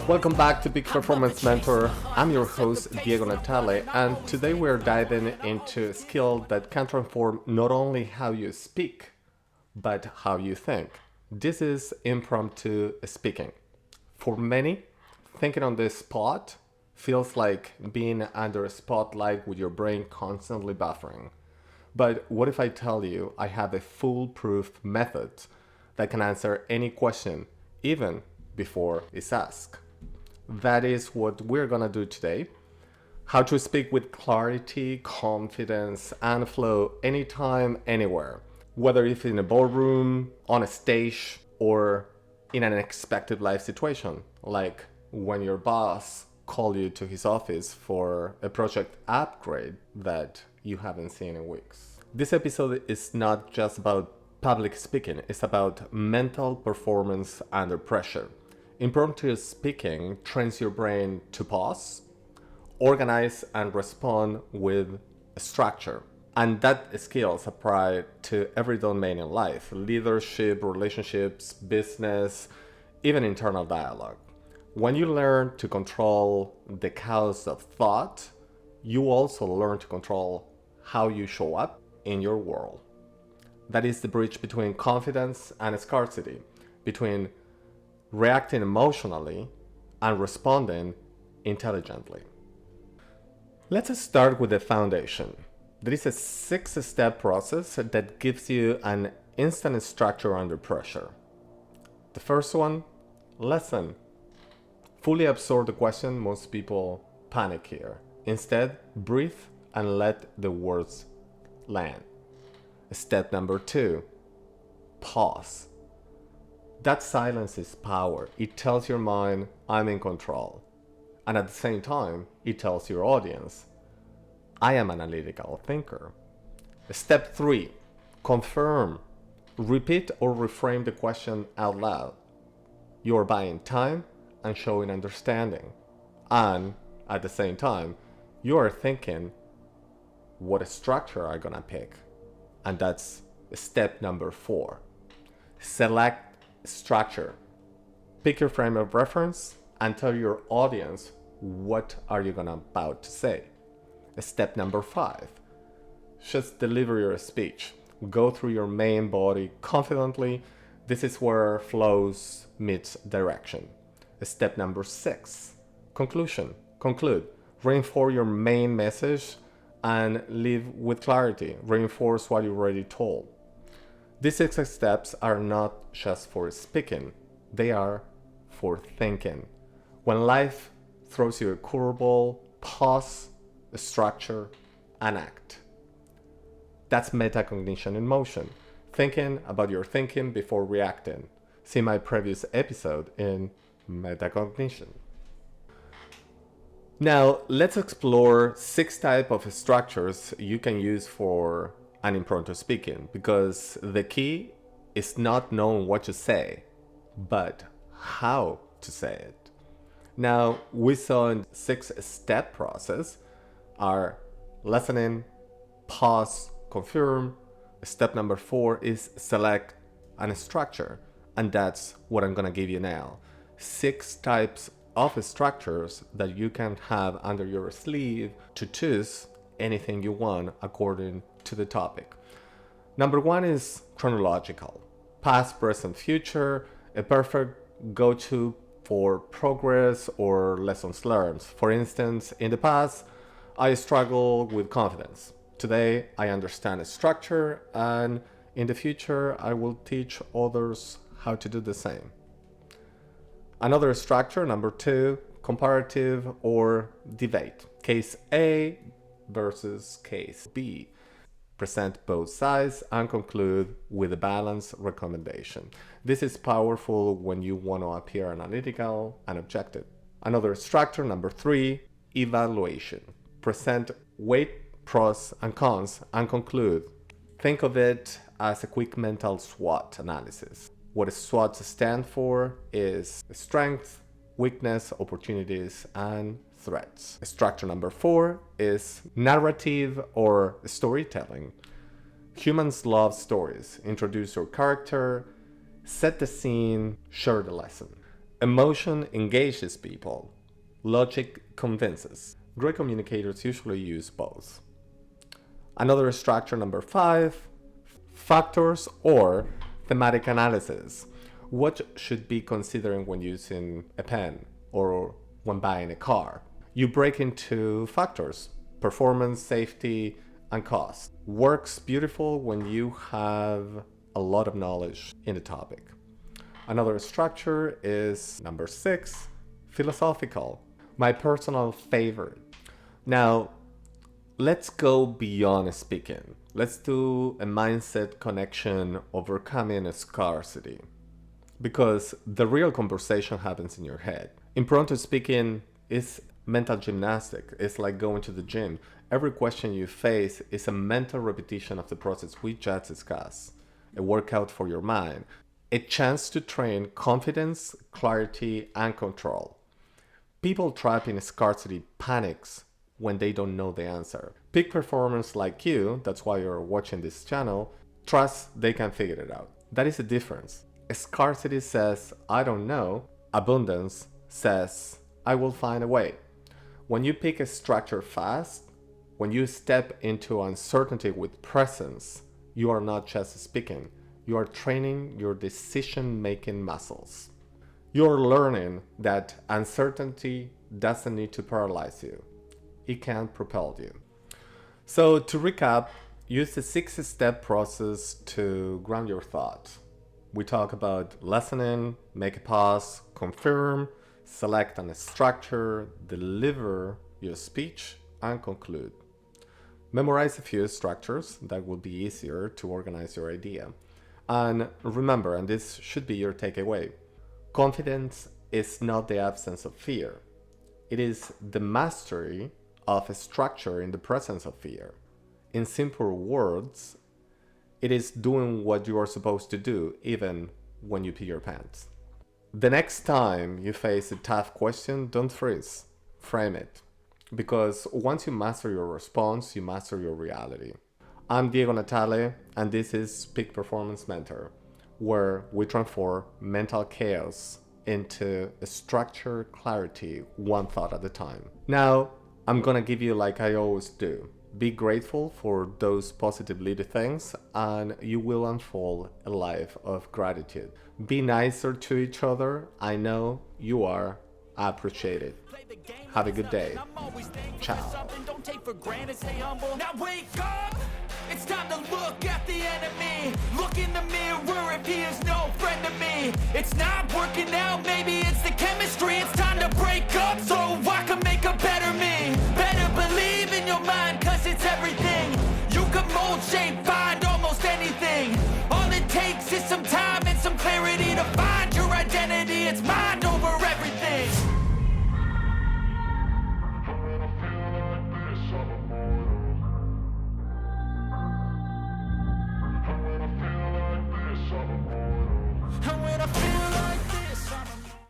Welcome back to Big Performance Mentor. I'm your host, Diego Natale, and today we're diving into a skill that can transform not only how you speak, but how you think. This is impromptu speaking. For many, thinking on the spot feels like being under a spotlight with your brain constantly buffering. But what if I tell you I have a foolproof method that can answer any question, even before it's asked? That is what we're gonna do today. How to speak with clarity, confidence, and flow anytime, anywhere. Whether it's in a boardroom, on a stage, or in an unexpected life situation, like when your boss called you to his office for a project upgrade that you haven't seen in weeks. This episode is not just about public speaking, it's about mental performance under pressure. Impromptu speaking trains your brain to pause, organize, and respond with a structure. And that skills apply to every domain in life: leadership, relationships, business, even internal dialogue. When you learn to control the chaos of thought, you also learn to control how you show up in your world. That is the bridge between confidence and scarcity, between reacting emotionally and responding intelligently. Let's start with the foundation. There is a 6-step process that gives you an instant structure under pressure. The first one, listen. Fully absorb the question. Most people panic here. Instead, breathe and let the words land. Step number 2, pause. That silence is power. It tells your mind, I'm in control. And at the same time, it tells your audience, I am an analytical thinker. Step 3, confirm. Repeat or reframe the question out loud. You are buying time and showing understanding. And at the same time, you are thinking, what structure are you gonna pick? And that's step number 4. Select structure. Pick your frame of reference and tell your audience what are you gonna about to say. Step number 5. Just deliver your speech. Go through your main body confidently. This is where flows meets direction. Step number 6. Conclusion. Conclude. Reinforce your main message and leave with clarity. Reinforce what you already told. These 6 steps are not just for speaking, they are for thinking. When life throws you a curveball, pause, structure, and act. That's metacognition in motion. Thinking about your thinking before reacting. See my previous episode in Metacognition. Now, let's explore 6 types of structures you can use for an impromptu speaking, because the key is not knowing what to say, but how to say it. Now, we saw in 6-step process are listening, pause, confirm. Step number 4 is select and structure, and that's what I'm gonna give you now. 6 types of structures that you can have under your sleeve to choose anything you want according to the topic. Number 1 is chronological. Past, present, future, a perfect go-to for progress or lessons learned. For instance, in the past, I struggled with confidence. Today, I understand a structure, and in the future, I will teach others how to do the same. Another structure, number 2, comparative or debate. Case A versus case B. Present both sides and conclude with a balanced recommendation. This is powerful when you want to appear analytical and objective. Another structure, number 3, evaluation. Present weight, pros and cons, and conclude. Think of it as a quick mental SWOT analysis. What SWOT stands for is strength, weakness, opportunities, and threats. Structure number 4 is narrative or storytelling. Humans love stories. Introduce your character, set the scene, share the lesson. Emotion engages people. Logic convinces. Great communicators usually use both. Another structure, number 5, factors or thematic analysis. What should be considering when using a pen or when buying a car? You break into factors: performance, safety, and cost. Works beautiful when you have a lot of knowledge in the topic. Another structure is number 6, philosophical. My personal favorite. Now, let's go beyond speaking. Let's do a mindset connection overcoming a scarcity. Because the real conversation happens in your head. Impromptu speaking is mental gymnastic. It's like going to the gym. Every question you face is a mental repetition of the process we just discussed. A workout for your mind. A chance to train confidence, clarity, and control. People trapped in scarcity panics when they don't know the answer. Peak performers like you, that's why you're watching this channel, trust they can figure it out. That is the difference. Scarcity says, I don't know. Abundance says, I will find a way. When you pick a structure fast, when you step into uncertainty with presence, you are not just speaking. You are training your decision-making muscles. You're learning that uncertainty doesn't need to paralyze you. It can propel you. So to recap, use the 6-step process to ground your thoughts. We talk about listening, make a pause, confirm, select a structure, deliver your speech, and conclude. Memorize a few structures that will be easier to organize your idea. And remember, and this should be your takeaway, confidence is not the absence of fear. It is the mastery of a structure in the presence of fear. In simple words, it is doing what you are supposed to do, even when you pee your pants. The next time you face a tough question, don't freeze. Frame it. Because once you master your response, you master your reality. I'm Diego Natale, and this is Peak Performance Mentor, where we transform mental chaos into a structured clarity, one thought at a time. Now, I'm gonna give you like I always do. Be grateful for those positive little things, and you will unfold a life of gratitude. Be nicer to each other. I know you are appreciated. Have a good day. Ciao. Don't take for granted, stay humble. Now wake up! It's time to look at the enemy. Look in the mirror if he is no friend to me. It's not working out, maybe it's the chemistry. It's time to break up so I can make a better me. Better believe in your mind, cause it's everything. You can mold, shape, find almost anything. All it takes is some time.